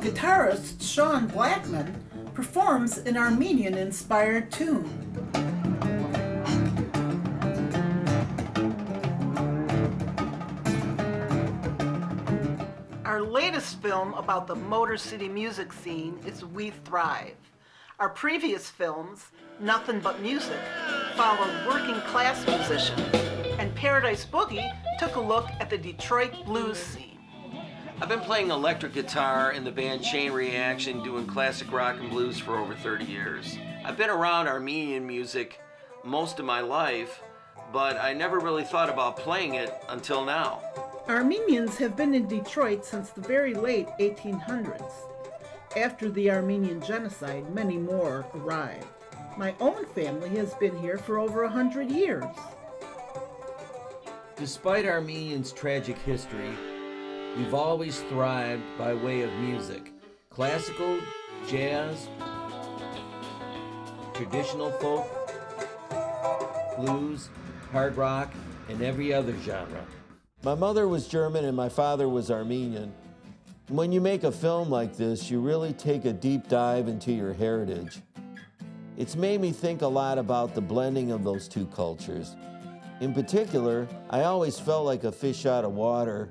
guitarist Sean Blackman performs an Armenian-inspired tune. Our latest film about the Motor City music scene is We Thrive. Our previous films, Nothing But Music, followed working class musicians, and Paradise Boogie took a look at the Detroit blues scene. I've been playing electric guitar in the band Chain Reaction, doing classic rock and blues for over 30 years. I've been around Armenian music most of my life, but I never really thought about playing it until now. Armenians have been in Detroit since the very late 1800s. After the Armenian genocide, many more arrived. My own family has been here for over 100 years. Despite Armenians' tragic history, we've always thrived by way of music. Classical, jazz, traditional folk, blues, hard rock, and every other genre. My mother was German and my father was Armenian. When you make a film like this, you really take a deep dive into your heritage. It's made me think a lot about the blending of those two cultures. In particular, I always felt like a fish out of water,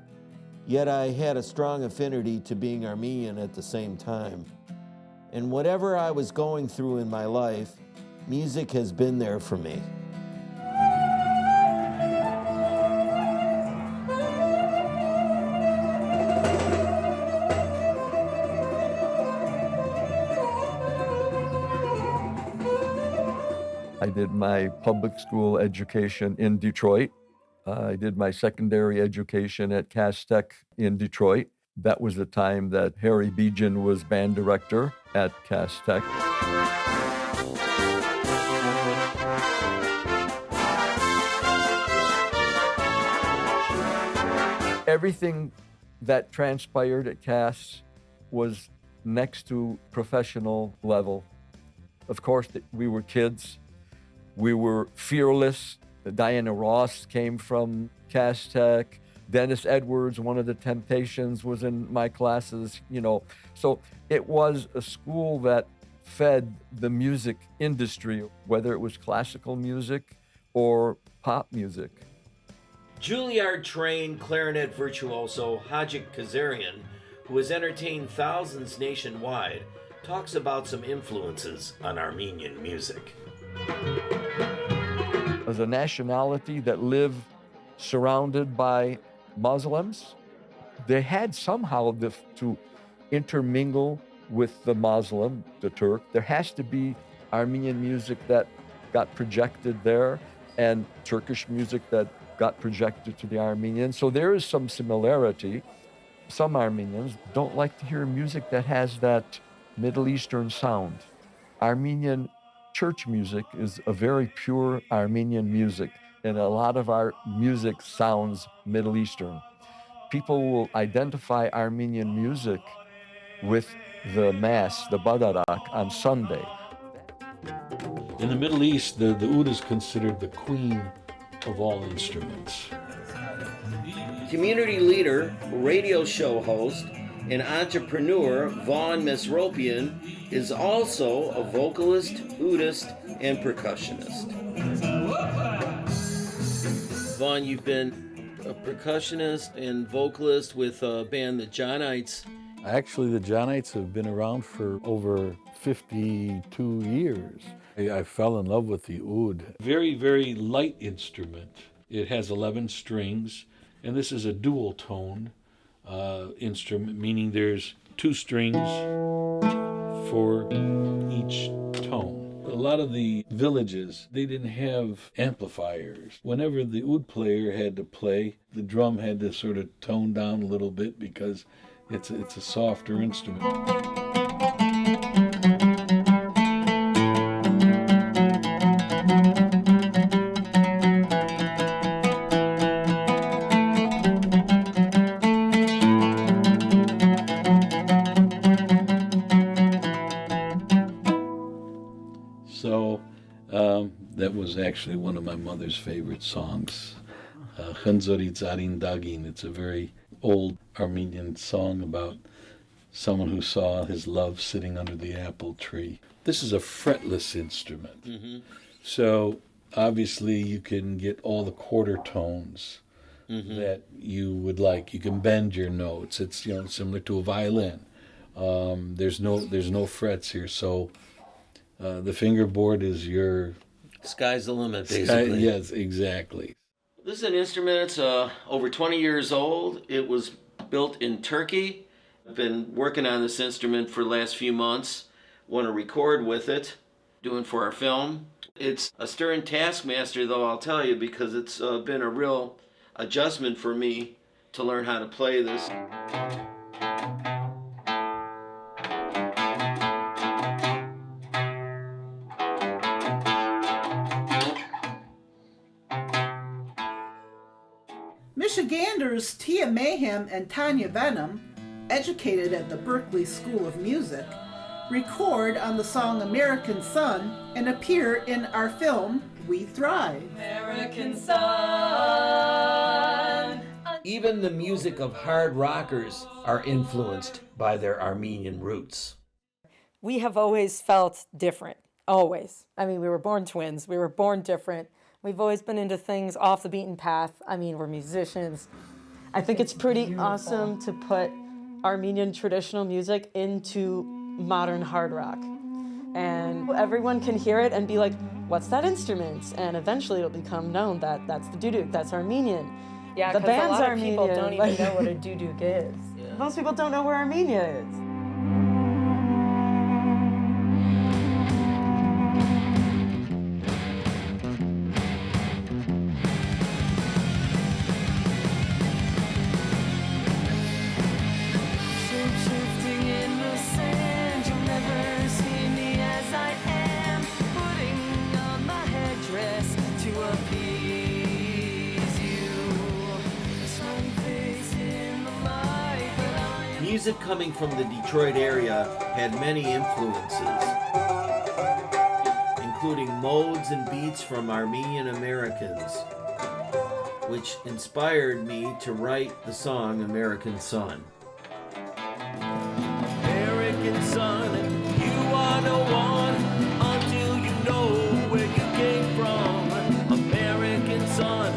yet I had a strong affinity to being Armenian at the same time. And whatever I was going through in my life, music has been there for me. I did my public school education in Detroit. I did my secondary education at Cass Tech in Detroit. That was the time that Harabadian was band director at Cass Tech. Everything that transpired at Cass was next to professional level. Of course, we were kids. We were fearless. Diana Ross came from Cass Tech. Dennis Edwards, one of the Temptations, was in my classes, So it was a school that fed the music industry, whether it was classical music or pop music. Juilliard-trained clarinet virtuoso Hajik Kazarian, who has entertained thousands nationwide, talks about some influences on Armenian music. As a nationality that lived surrounded by Muslims, they had somehow to intermingle with the Muslim, the Turk. There has to be Armenian music that got projected there and Turkish music that got projected to the Armenians. So there is some similarity. Some Armenians don't like to hear music that has that Middle Eastern sound. Armenian church music is a very pure Armenian music, and a lot of our music sounds Middle Eastern. People will identify Armenian music with the Mass, the Badarak, on Sunday. In the Middle East, the oud is considered the queen of all instruments. Community leader, radio show host, and entrepreneur Vaughn Mesropian is also a vocalist, oudist, and percussionist. Vaughn, you've been a percussionist and vocalist with a band, the Johnites. Actually, the Johnites have been around for over 52 years. I fell in love with the oud. Very, very light instrument. It has 11 strings, and this is a dual tone instrument, meaning there's 2 strings for each tone. A lot of the villages, they didn't have amplifiers. Whenever the oud player had to play, the drum had to sort of tone down a little bit because it's a softer instrument. That was actually one of my mother's favorite songs, Khânzori Tsarin Dagin. It's a very old Armenian song about someone who saw his love sitting under the apple tree. This is a fretless instrument. So obviously you can get all the quarter tones that you would like. You can bend your notes. It's similar to a violin. There's no frets here, so the fingerboard is your Sky's the limit, basically. yes, exactly. This is an instrument. It's over 20 years old. It was built in Turkey. I've been working on this instrument for the last few months. Want to record with it, doing for our film. It's a stern taskmaster, though, I'll tell you, because it's been a real adjustment for me to learn how to play this. Michiganders Tia Mayhem and Tanya Venom, educated at the Berklee School of Music, record on the song American Son and appear in our film, We Thrive. American Son. Even the music of hard rockers are influenced by their Armenian roots. We have always felt different, always. I mean, we were born twins, we were born different. We've always been into things off the beaten path. I mean, we're musicians. I think it's pretty awesome to put Armenian traditional music into modern hard rock. And everyone can hear it and be like, what's that instrument? And eventually it'll become known that that's the duduk, that's Armenian. Yeah, the because a band's lot of Armenian. people don't even know what a duduk is. Most people don't know where Armenia is. Music coming from the Detroit area had many influences, including modes and beats from Armenian Americans, which inspired me to write the song American Son. American son, you are no one until you know where you came from. American son,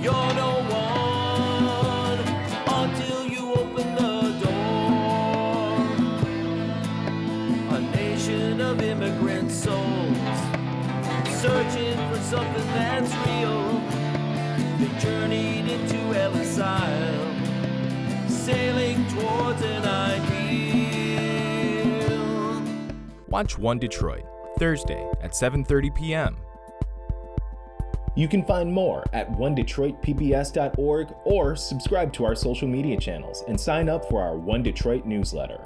you're no one until you open the of immigrant souls, searching for something that's real. They journeyed into exile, sailing towards an ideal. Watch One Detroit, Thursday at 7:30 p.m. You can find more at onedetroitpbs.org or subscribe to our social media channels and sign up for our One Detroit newsletter.